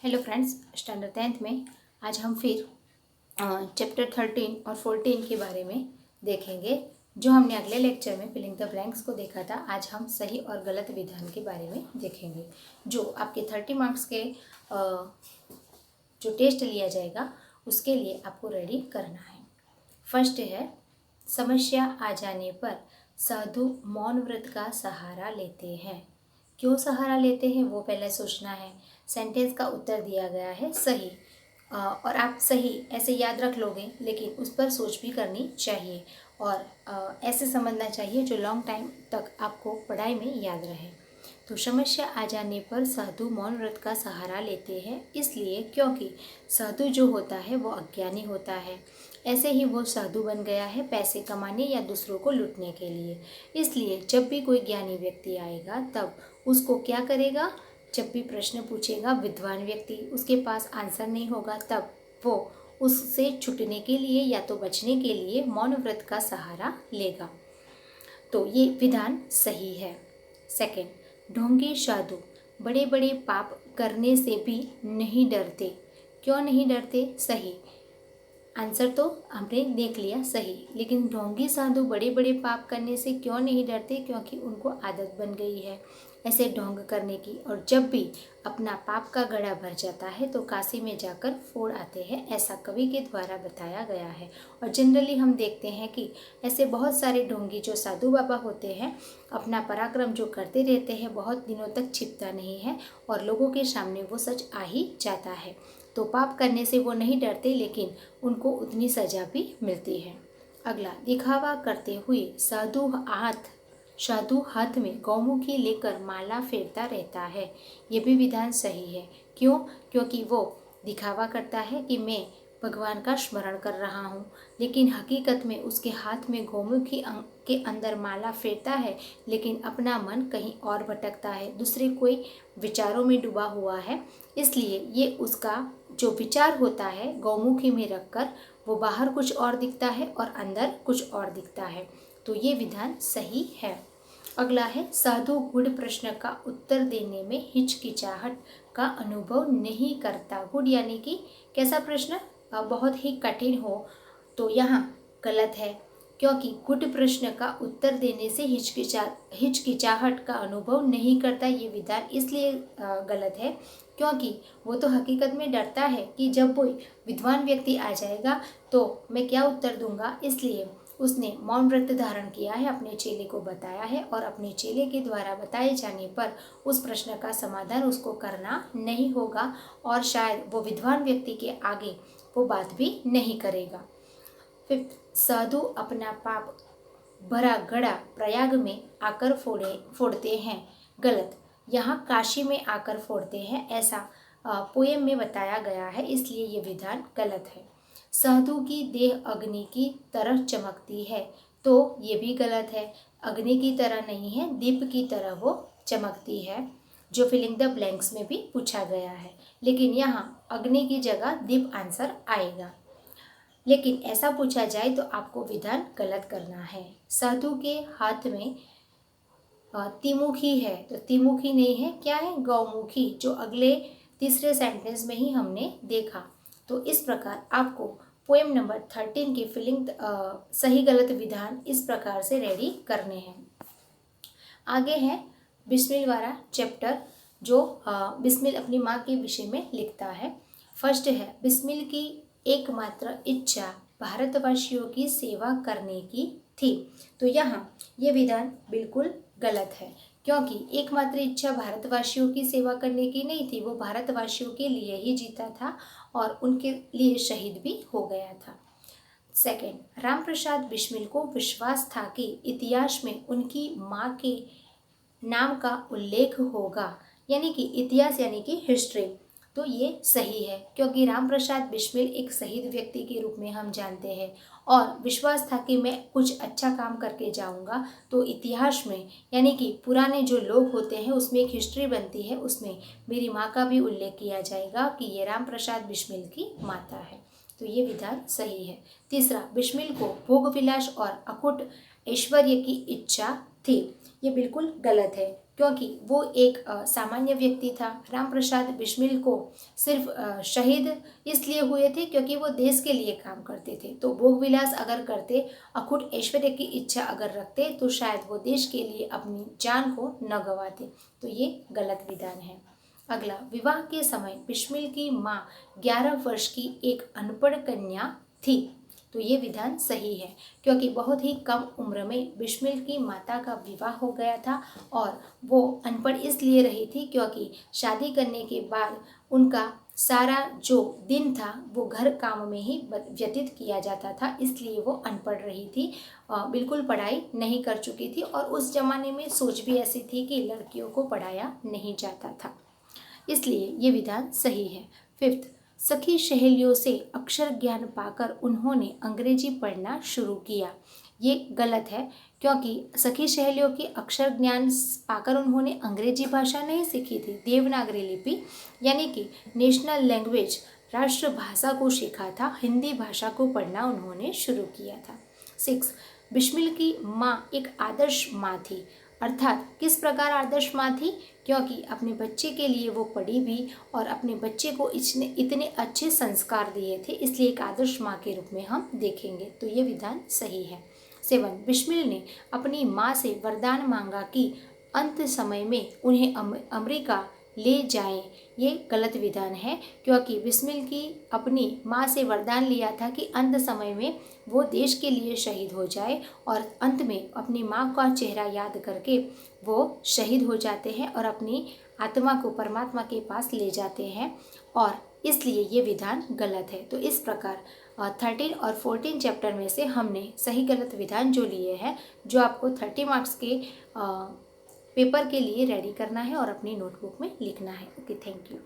Hello friends, standard 10th में आज हम फिर चैप्टर 13 और 14 के बारे में देखेंगे। जो हमने अगले लेक्चर में फिलिंग द ब्लैंक्स को देखा था, आज हम सही और गलत विधान के बारे में देखेंगे। जो आपके 30 मार्क्स के जो टेस्ट लिया जाएगा उसके लिए आपको रेडी करना है। फर्स्ट है, समस्या आ जाने पर साधु मौन व्रत का सहारा लेते हैं। क्यों सहारा लेते हैं वो पहले सोचना है। सेंटेंस का उत्तर दिया गया है सही, और आप सही ऐसे याद रख लोगे, लेकिन उस पर सोच भी करनी चाहिए और ऐसे समझना चाहिए जो लॉन्ग टाइम तक आपको पढ़ाई में याद रहे। तो समस्या आ जाने पर साधु मौन व्रत का सहारा लेते हैं, इसलिए क्योंकि साधु जो होता है वो अज्ञानी होता है। ऐसे ही वो साधु बन गया है पैसे कमाने या दूसरों को लूटने के लिए। इसलिए जब भी कोई ज्ञानी व्यक्ति आएगा तब उसको क्या करेगा, जब भी प्रश्न पूछेगा विद्वान व्यक्ति, उसके पास आंसर नहीं होगा, तब वो उससे छूटने के लिए या तो बचने के लिए मौन व्रत का सहारा लेगा। तो ये विधान सही है। सेकंड, ढोंगी साधु बड़े बड़े पाप करने से भी नहीं डरते। क्यों नहीं डरते? सही आंसर तो हमने देख लिया सही, लेकिन ढोंगी साधु बड़े बड़े पाप करने से क्यों नहीं डरते? क्योंकि उनको आदत बन गई है ऐसे ढोंग करने की, और जब भी अपना पाप का घड़ा भर जाता है तो काशी में जाकर फोड़ आते हैं, ऐसा कवि के द्वारा बताया गया है। और जनरली हम देखते हैं कि ऐसे बहुत सारे ढोंगी जो साधु बाबा होते हैं, अपना पराक्रम जो करते रहते हैं बहुत दिनों तक छिपता नहीं है और लोगों के सामने वो सच आ ही जाता है। तो पाप करने से वो नहीं डरते, लेकिन उनको उतनी सजा भी मिलती है। अगला, दिखावा करते हुए साधु हाथ में गौमुखी लेकर माला फेरता रहता है। ये भी विधान सही है। क्यों? क्योंकि वो दिखावा करता है कि मैं भगवान का स्मरण कर रहा हूँ, लेकिन हकीकत में उसके हाथ में गौमुखी के अंदर माला फेरता है, लेकिन अपना मन कहीं और भटकता है, दूसरे कोई विचारों में डूबा हुआ है। इसलिए ये उसका जो विचार होता है गौमुखी में रखकर वो बाहर कुछ और दिखता है और अंदर कुछ और दिखता है। तो ये विधान सही है। अगला है, साधु गुड़ प्रश्न का उत्तर देने में हिचकिचाहट का अनुभव नहीं करता। गुड़ यानी कि कैसा प्रश्न? बहुत ही कठिन हो, तो यहाँ गलत है, क्योंकि गुड प्रश्न का उत्तर देने से हिचकिचाहट का अनुभव नहीं करता। ये विधान इसलिए गलत है क्योंकि वो तो हकीकत में डरता है कि जब कोई विद्वान व्यक्ति आ जाएगा तो मैं क्या उत्तर दूंगा, इसलिए उसने मौन व्रत धारण किया है, अपने चेले को बताया है और अपने चेले के द्वारा बताए जाने पर उस प्रश्न का समाधान उसको करना नहीं होगा और शायद वो विद्वान व्यक्ति के आगे वो बात भी नहीं करेगा। फिर साधु अपना पाप भरा घड़ा प्रयाग में आकर फोड़ते हैं। गलत, यहाँ काशी में आकर फोड़ते हैं, ऐसा पोएम में बताया गया है, इसलिए ये विधान गलत है। साधु की देह अग्नि की तरह चमकती है, तो ये भी गलत है। अग्नि की तरह नहीं है, दीप की तरह वो चमकती है, जो फिलिंग द ब्लैंक्स में भी पूछा गया है, लेकिन यहाँ अग्नि की जगह दीप आंसर आएगा। लेकिन ऐसा पूछा जाए तो आपको विधान गलत करना है। साधु के हाथ में त्रिमुखी है, तो त्रिमुखी नहीं है, क्या है? गौमुखी, जो अगले तीसरे सेंटेंस में ही हमने देखा। तो इस प्रकार आपको पोएम नंबर 13 की फिलिंग सही गलत विधान इस प्रकार से रेडी करने हैं। आगे है बिस्मिल वाला चैप्टर, जो बिस्मिल अपनी माँ के विषय में लिखता है। फर्स्ट है, बिस्मिल की एकमात्र इच्छा भारतवासियों की सेवा करने की थी। तो यहाँ ये विधान बिल्कुल गलत है, क्योंकि एकमात्र इच्छा भारतवासियों की सेवा करने की नहीं थी, वो भारतवासियों के लिए ही जीता था और उनके लिए शहीद भी हो गया था। सेकंड, रामप्रसाद बिस्मिल को विश्वास था कि इतिहास में उनकी माँ के नाम का उल्लेख होगा, यानी कि इतिहास यानी कि हिस्ट्री। तो ये सही है, क्योंकि रामप्रसाद बिस्मिल एक शहीद व्यक्ति के रूप में हम जानते हैं और विश्वास था कि मैं कुछ अच्छा काम करके जाऊंगा, तो इतिहास में यानी कि पुराने जो लोग होते हैं उसमें एक हिस्ट्री बनती है, उसमें मेरी माँ का भी उल्लेख किया जाएगा कि ये रामप्रसाद बिस्मिल की माता है। तो ये विधान सही है। तीसरा, बिस्मिल को भोग विलास और अकुट ऐश्वर्य की इच्छा थी। ये बिल्कुल गलत है, क्योंकि वो एक सामान्य व्यक्ति था। राम प्रसाद बिस्मिल को सिर्फ शहीद इसलिए हुए थे क्योंकि वो देश के लिए काम करते थे। तो भोग विलास अगर करते, अखुट ऐश्वर्य की इच्छा अगर रखते, तो शायद वो देश के लिए अपनी जान को न गंवाते। तो ये गलत विधान है। अगला, विवाह के समय बिस्मिल की माँ 11 वर्ष की एक अनपढ़ कन्या थी। तो ये विधान सही है क्योंकि बहुत ही कम उम्र में बिस्मिल की माता का विवाह हो गया था और वो अनपढ़ इसलिए रही थी क्योंकि शादी करने के बाद उनका सारा जो दिन था वो घर काम में ही व्यतीत किया जाता था, इसलिए वो अनपढ़ रही थी, बिल्कुल पढ़ाई नहीं कर चुकी थी। और उस जमाने में सोच भी ऐसी थी कि लड़कियों को पढ़ाया नहीं जाता था, इसलिए ये विधान सही है। फिफ्थ, सखी सहेलियों से अक्षर ज्ञान पाकर उन्होंने अंग्रेजी पढ़ना शुरू किया। ये गलत है क्योंकि सखी सहेलियों के अक्षर ज्ञान पाकर उन्होंने अंग्रेजी भाषा नहीं सीखी थी, देवनागरी लिपि यानी कि नेशनल लैंग्वेज राष्ट्रभाषा को सीखा था, हिंदी भाषा को पढ़ना उन्होंने शुरू किया था। 6, बिस्मिल की माँ एक आदर्श माँ थी। अर्थात किस प्रकार आदर्श माँ थी? क्योंकि अपने बच्चे के लिए वो पढ़ी भी और अपने बच्चे को इतने अच्छे संस्कार दिए थे, इसलिए एक आदर्श माँ के रूप में हम देखेंगे। तो ये विधान सही है। 7, बिस्मिल ने अपनी माँ से वरदान मांगा कि अंत समय में उन्हें अमेरिका ले जाएं। ये गलत विधान है क्योंकि बिस्मिल की अपनी माँ से वरदान लिया था कि अंत समय में वो देश के लिए शहीद हो जाए और अंत में अपनी माँ का चेहरा याद करके वो शहीद हो जाते हैं और अपनी आत्मा को परमात्मा के पास ले जाते हैं, और इसलिए ये विधान गलत है। तो इस प्रकार 13 और 14 चैप्टर में से हमने सही गलत विधान जो लिए हैं, जो आपको 30 मार्क्स के पेपर के लिए रेडी करना है और अपनी नोटबुक में लिखना है। Okay, thank you.